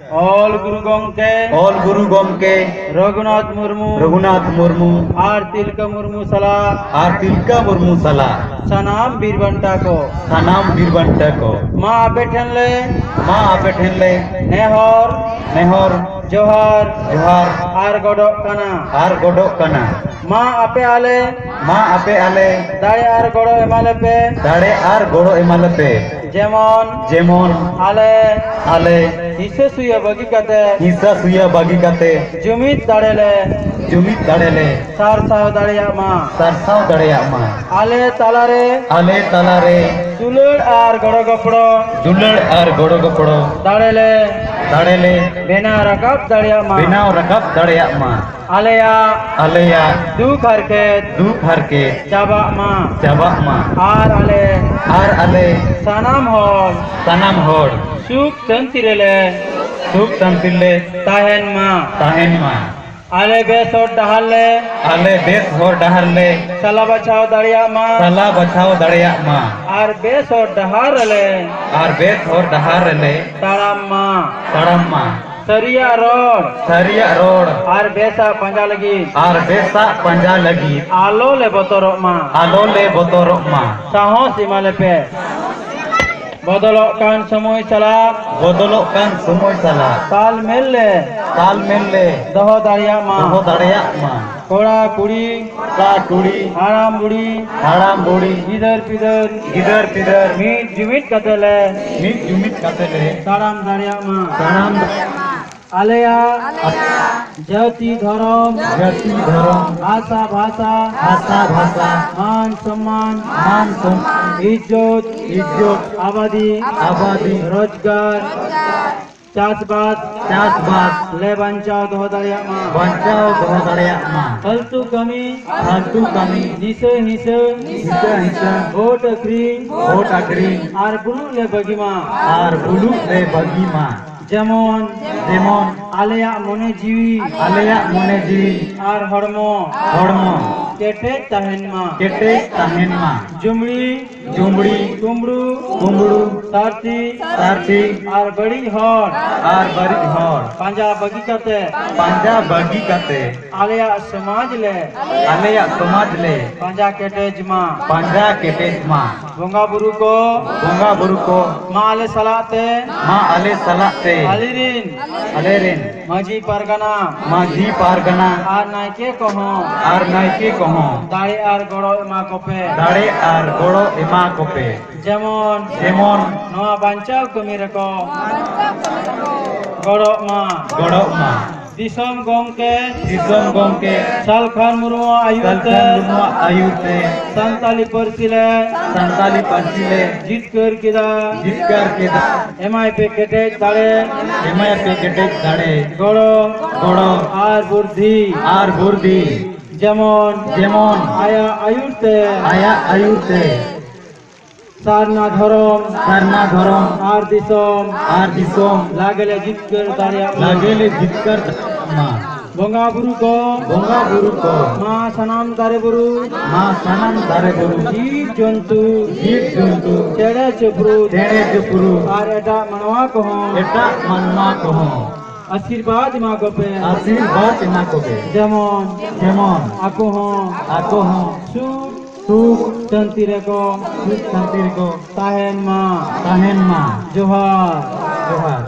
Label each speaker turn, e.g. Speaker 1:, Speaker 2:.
Speaker 1: All Guru गंके Raghunath Murmu are Tilka Murmu सला सनाम बीरबंटा को माँ आपे ठेन ले नेहर जोहार आर गोडोक कना माँ आपे आले दाड़े आर गोड़ो एमाले पे जेमन आले हिस्सा सुया बागी काते जुमित दाड़े ले सारसाव दाड़िया मा आले तालारे दुलड़ आर गोड़ो गपड़ो दाड़े ले बेनाव रकाब दाड़िया मा आलेया दुख हरके चाबा मा आर आले सनाम होड़ सुख शांति ले ताहेन मा आले बेस और डहार ले सला बचाओ दाड़िया मा आर बेस और डहार ले ताड़ाम मा सरिया रोड आर बेसा पंजा लगी आलो ले बोतरो मा साहस इमाले पे बदलो कान समय चला ताल मेल ले दहो दाड़िया मा कोड़ा कुड़ी हाराम बुड़ी गिदर पिदर मीट जुमित कते ले ताड़ाम दाड़िया मा आलेया जाति धर्म आशा भाषा मान सम्मान इज्जत आबादी रोजगार चासबास ले बंचाओ दो दाड़िया मा फालतू कमी हिस्से वोट अग्री आर बुलू ले बगी मा जेमन आलेया मने जीवी आर हड़मो केटे ताहेन मा जुमड़ी कुमड़ू सारथी आर बड़ी हर पंजा बगी काते आलेया समाज ले पंजा केटेज मा बोंगा बुरु को माँ आले सलाते आलेरिन माझी पारगना आर नायके कहो दाड़े आर गोड़ो एमा कोपे जेमन नवा बांचाव कमी रको गोड़ो मा दिसम गंके सालखान मुर्मू आयुते संताली पार्सी ले जितकर किदा एमाय पे केटेज दाड़े गोड़ो आर बुर्धी जेमन आया आयुते सारना धरम आर दिसोम लागले जितकर मा बोंगा बुरु को माँ सनाम दारे बुरु जीव जंतु चेड़े चुपरू आर एटा मनवा कहो आशीर्वाद मा गोपे जेमन आको हो सुख शांति को ताहेन मा जोहार।